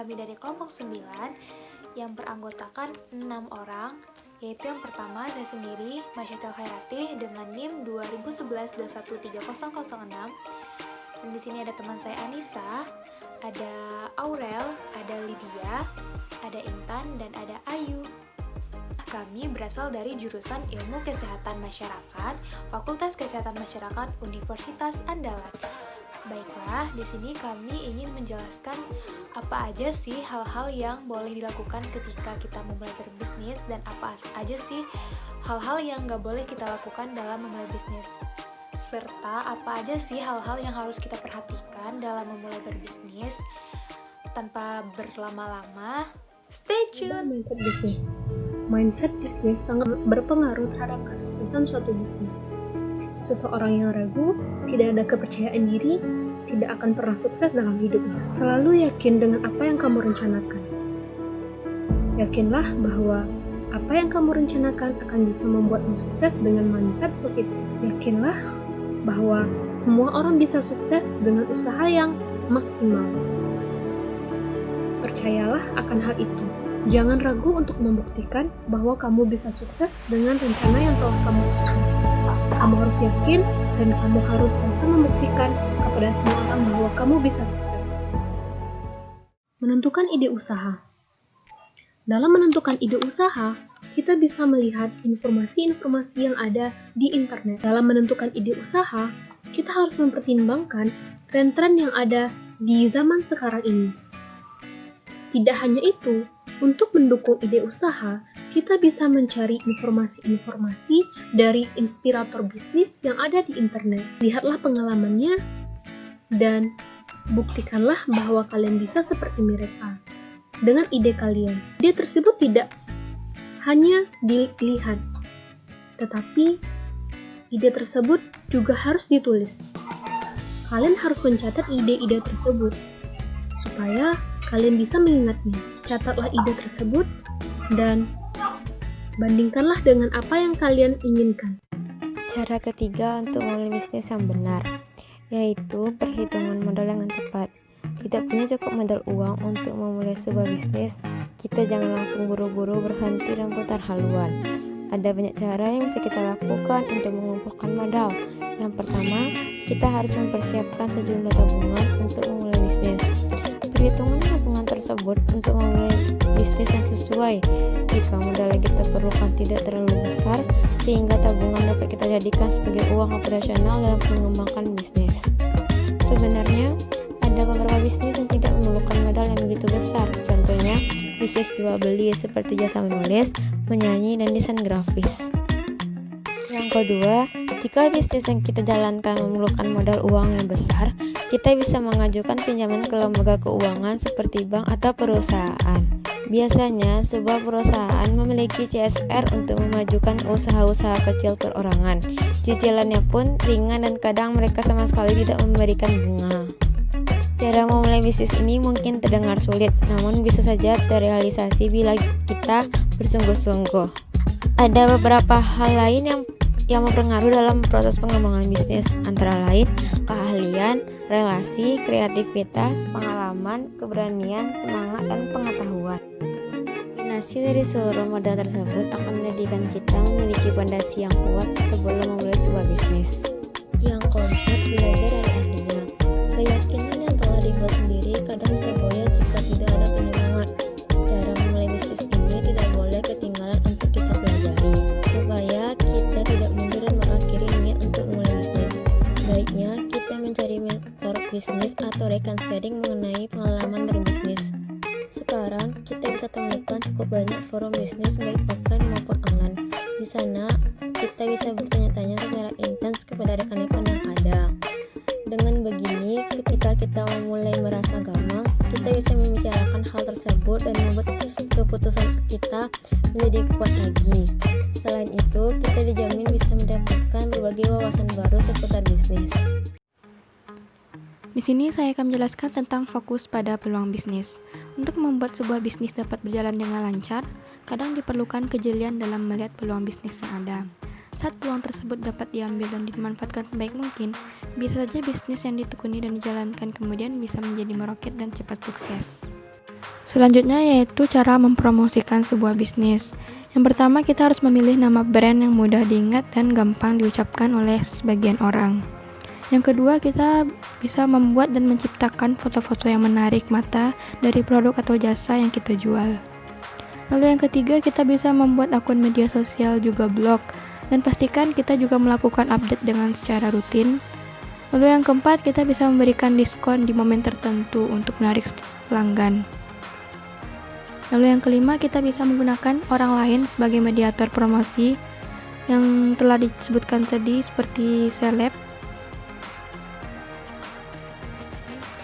kami dari kelompok 9 yang beranggotakan 6 orang, yaitu yang pertama saya sendiri, Masyatil Khairati dengan NIM 2011-213006. Dan di sini ada teman saya Anissa, ada Aurel, ada Lydia, ada Intan, dan ada Ayu. Kami berasal dari jurusan Ilmu Kesehatan Masyarakat, Fakultas Kesehatan Masyarakat Universitas Andalas. Baiklah, di sini kami ingin menjelaskan apa aja sih hal-hal yang boleh dilakukan ketika kita memulai berbisnis dan apa aja sih hal-hal yang nggak boleh kita lakukan dalam memulai bisnis. Serta apa aja sih hal-hal yang harus kita perhatikan dalam memulai berbisnis. Tanpa berlama-lama, stay tune! Mindset bisnis. Mindset bisnis sangat berpengaruh terhadap kesuksesan suatu bisnis. Seseorang yang ragu, tidak ada kepercayaan diri, tidak akan pernah sukses dalam hidupnya. Selalu yakin dengan apa yang kamu rencanakan. Yakinlah bahwa apa yang kamu rencanakan akan bisa membuatmu sukses dengan mindset positif. Yakinlah bahwa semua orang bisa sukses dengan usaha yang maksimal. Percayalah akan hal itu. Jangan ragu untuk membuktikan bahwa kamu bisa sukses dengan rencana yang telah kamu susun. Kamu harus yakin dan kamu harus bisa membuktikan kepada semua orang bahwa kamu bisa sukses. Menentukan ide usaha. Dalam menentukan ide usaha, kita bisa melihat informasi-informasi yang ada di internet. Dalam menentukan ide usaha, kita harus mempertimbangkan tren-tren yang ada di zaman sekarang ini. Tidak hanya itu, untuk mendukung ide usaha, kita bisa mencari informasi-informasi dari inspirator bisnis yang ada di internet. Lihatlah pengalamannya dan buktikanlah bahwa kalian bisa seperti mereka dengan ide kalian. Ide tersebut tidak hanya dilihat, tetapi ide tersebut juga harus ditulis. Kalian harus mencatat ide-ide tersebut supaya kalian bisa mengingatnya. Catatlah ide tersebut dan bandingkanlah dengan apa yang kalian inginkan. Cara ketiga untuk memulai bisnis yang benar, yaitu perhitungan modal yang tepat. Tidak punya cukup modal uang untuk memulai sebuah bisnis, kita jangan langsung buru-buru berhenti dan putar haluan. Ada banyak cara yang bisa kita lakukan untuk mengumpulkan modal. Yang pertama, kita harus mempersiapkan sejumlah tabungan untuk memulai bisnis. Perhitungan tabungan tersebut untuk memulai bisnis yang sesuai. Jika modal yang kita perlukan tidak terlalu besar, sehingga tabungan dapat kita jadikan sebagai uang operasional dalam mengembangkan bisnis. Sebenarnya, ada beberapa bisnis yang tidak memerlukan modal yang begitu besar. Contohnya, bisnis jual beli seperti jasa menulis, menyanyi, dan desain grafis. Yang kedua, jika bisnis yang kita jalankan memerlukan modal uang yang besar, kita bisa mengajukan pinjaman ke lembaga keuangan seperti bank atau perusahaan. Biasanya, sebuah perusahaan memiliki CSR untuk memajukan usaha-usaha kecil perorangan. Cicilannya pun ringan dan kadang mereka sama sekali tidak memberikan bunga. Cara memulai bisnis ini mungkin terdengar sulit, namun bisa saja terrealisasi bila kita bersungguh-sungguh. Ada beberapa hal lain yang mempengaruhi dalam proses pengembangan bisnis, antara lain keahlian, relasi, kreativitas, pengalaman, keberanian, semangat, dan pengetahuan. Kombinasi dari seluruh modal tersebut akan menjadikan kita memiliki fondasi yang kuat sebelum memulai sebuah bisnis. Yang keempat, belajar dari ahlinya. Keyakinan yang telah dibuat sendiri kadang bisa goyah jika tidak ada penyemangat. Cara memulai bisnis ini tidak boleh ketinggalan untuk kita pelajari, supaya kita tidak mundur dan mengakhiri niat untuk memulai bisnis. Baiknya kita mencari mentor bisnis atau rekan sharing mengenai pengalaman berbisnis. Sekarang kita bisa temukan cukup banyak forum bisnis baik offline maupun online. Di sana kita bisa bertanya-tanya secara intens kepada rekan-rekan yang ada. Dengan begini, ketika kita memulai merasa gampang, kita bisa membicarakan hal tersebut dan membuat keputusan kita menjadi kuat lagi. Selain itu, kita dijamin bisa mendapatkan berbagai wawasan baru seputar bisnis. Di sini saya akan menjelaskan tentang fokus pada peluang bisnis. Untuk membuat sebuah bisnis dapat berjalan dengan lancar, kadang diperlukan kejelian dalam melihat peluang bisnis yang ada. Saat peluang tersebut dapat diambil dan dimanfaatkan sebaik mungkin, bisa saja bisnis yang ditekuni dan dijalankan kemudian bisa menjadi meroket dan cepat sukses. Selanjutnya yaitu cara mempromosikan sebuah bisnis. Yang pertama, kita harus memilih nama brand yang mudah diingat dan gampang diucapkan oleh sebagian orang. Yang kedua, kita bisa membuat dan menciptakan foto-foto yang menarik mata dari produk atau jasa yang kita jual. Lalu yang ketiga, kita bisa membuat akun media sosial juga blog, dan pastikan kita juga melakukan update dengan secara rutin. Lalu yang keempat, kita bisa memberikan diskon di momen tertentu untuk menarik pelanggan. Lalu yang kelima, kita bisa menggunakan orang lain sebagai mediator promosi yang telah disebutkan tadi seperti seleb.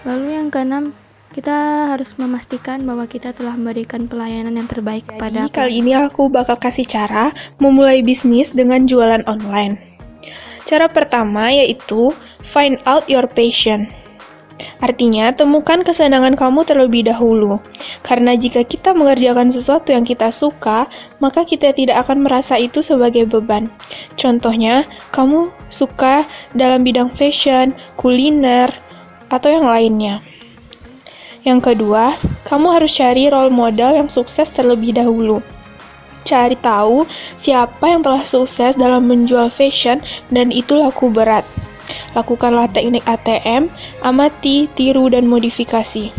Lalu yang keenam, kita harus memastikan bahwa kita telah memberikan pelayanan yang terbaik kepada Jadi kali ini aku bakal kasih cara memulai bisnis dengan jualan online. Cara pertama yaitu find out your passion. Artinya, temukan kesenangan kamu terlebih dahulu. Karena jika kita mengerjakan sesuatu yang kita suka, maka kita tidak akan merasa itu sebagai beban. Contohnya, kamu suka dalam bidang fashion, kuliner, atau yang lainnya. Yang kedua, kamu harus cari role model yang sukses terlebih dahulu. Cari tahu siapa yang telah sukses dalam menjual fashion dan itu laku berat. Lakukanlah teknik ATM, amati, tiru, dan modifikasi.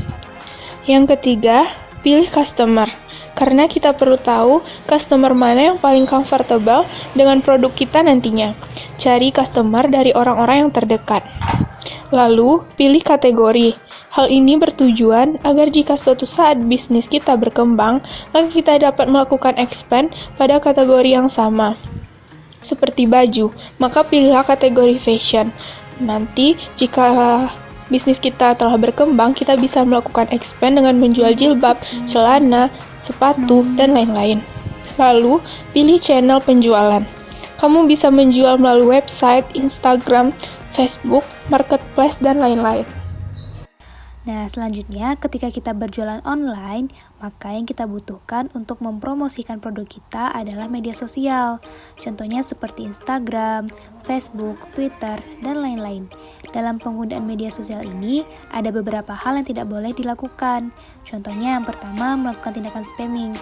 Yang ketiga, pilih customer. Karena kita perlu tahu customer mana yang paling comfortable dengan produk kita nantinya. Cari customer dari orang-orang yang terdekat. Lalu, pilih kategori. Hal ini bertujuan agar jika suatu saat bisnis kita berkembang, maka kita dapat melakukan expand pada kategori yang sama. Seperti baju, maka pilihlah kategori fashion. Nanti, jika bisnis kita telah berkembang, kita bisa melakukan expand dengan menjual jilbab, celana, sepatu, dan lain-lain. Lalu, pilih channel penjualan. Kamu bisa menjual melalui website, Instagram, Facebook, marketplace, dan lain-lain. Nah, selanjutnya ketika kita berjualan online, maka yang kita butuhkan untuk mempromosikan produk kita adalah media sosial. Contohnya seperti Instagram, Facebook, Twitter, dan lain-lain. Dalam penggunaan media sosial ini, ada beberapa hal yang tidak boleh dilakukan. Contohnya yang pertama, melakukan tindakan spamming.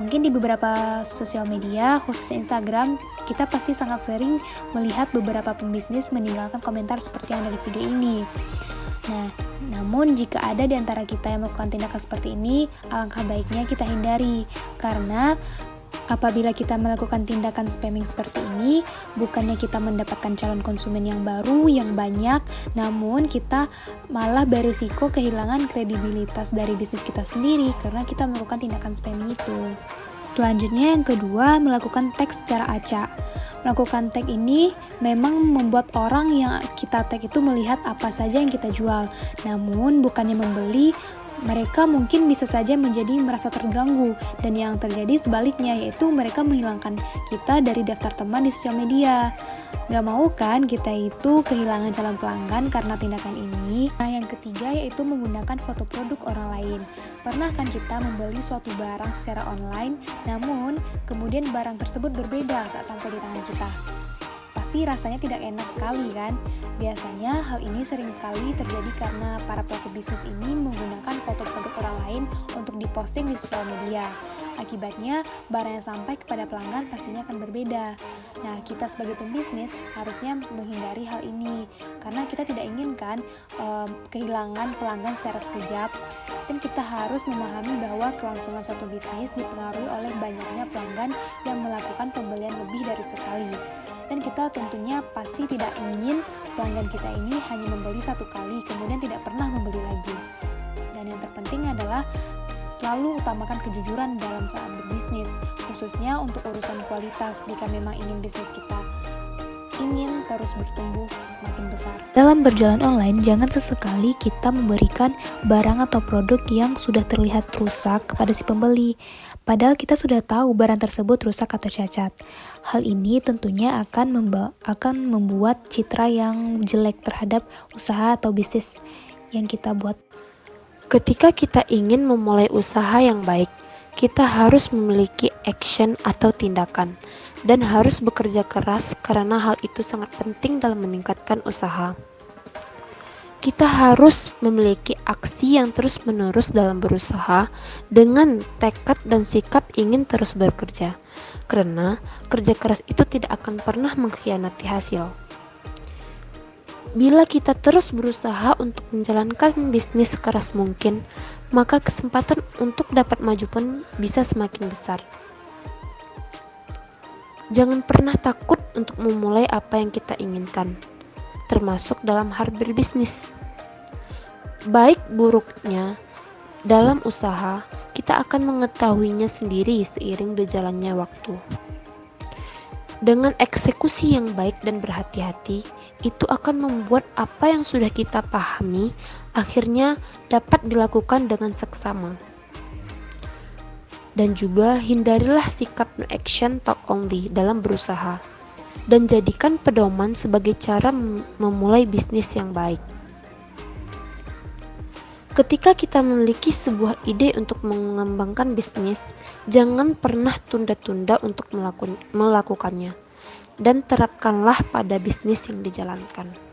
Mungkin di beberapa sosial media, khususnya Instagram, kita pasti sangat sering melihat beberapa pembisnis meninggalkan komentar seperti yang ada di video ini. Nah, namun jika ada di antara kita yang melakukan tindakan seperti ini, alangkah baiknya kita hindari. Karena apabila kita melakukan tindakan spamming seperti ini, bukannya kita mendapatkan calon konsumen yang baru, yang banyak, namun kita malah berisiko kehilangan kredibilitas dari bisnis kita sendiri karena kita melakukan tindakan spamming itu. Selanjutnya yang kedua, melakukan tag secara acak. Melakukan tag ini memang membuat orang yang kita tag itu melihat apa saja yang kita jual. Namun bukannya membeli, mereka mungkin bisa saja menjadi merasa terganggu, dan yang terjadi sebaliknya, yaitu mereka menghilangkan kita dari daftar teman di sosial media. Gak mau kan kita itu kehilangan calon pelanggan karena tindakan ini? Nah, yang ketiga yaitu menggunakan foto produk orang lain. Pernah kan kita membeli suatu barang secara online, namun kemudian barang tersebut berbeda saat sampai di tangan kita? Pasti rasanya tidak enak sekali kan? Biasanya hal ini sering kali terjadi karena para pelaku bisnis ini menggunakan foto produk orang lain untuk diposting di sosial media. Akibatnya, barang yang sampai kepada pelanggan pastinya akan berbeda. Nah, kita sebagai pembisnis harusnya menghindari hal ini karena kita tidak inginkan kehilangan pelanggan secara sekejap, dan kita harus memahami bahwa kelangsungan suatu bisnis dipengaruhi oleh banyaknya pelanggan yang melakukan pembelian lebih dari sekali. Dan kita tentunya pasti tidak ingin pelanggan kita ini hanya membeli satu kali kemudian tidak pernah membeli lagi. Dan yang terpenting adalah selalu utamakan kejujuran dalam saat berbisnis, khususnya untuk urusan kualitas jika memang ingin bisnis kita ingin terus bertumbuh semakin besar. Dalam berjualan online, jangan sesekali kita memberikan barang atau produk yang sudah terlihat rusak kepada si pembeli, padahal kita sudah tahu barang tersebut rusak atau cacat. Hal ini tentunya akan membuat citra yang jelek terhadap usaha atau bisnis yang kita buat. Ketika kita ingin memulai usaha yang baik, kita harus memiliki action atau tindakan dan harus bekerja keras karena hal itu sangat penting dalam meningkatkan usaha. Kita harus memiliki aksi yang terus-menerus dalam berusaha dengan tekad dan sikap ingin terus bekerja. Karena kerja keras itu tidak akan pernah mengkhianati hasil. Bila kita terus berusaha untuk menjalankan bisnis sekeras mungkin, maka kesempatan untuk dapat maju pun bisa semakin besar. Jangan pernah takut untuk memulai apa yang kita inginkan, termasuk dalam hal berbisnis. Baik buruknya dalam usaha, kita akan mengetahuinya sendiri seiring berjalannya waktu. Dengan eksekusi yang baik dan berhati-hati, itu akan membuat apa yang sudah kita pahami akhirnya dapat dilakukan dengan seksama. Dan juga hindarilah sikap no action talk only dalam berusaha, dan jadikan pedoman sebagai cara memulai bisnis yang baik. Ketika kita memiliki sebuah ide untuk mengembangkan bisnis, jangan pernah tunda-tunda untuk melakukannya, dan terapkanlah pada bisnis yang dijalankan.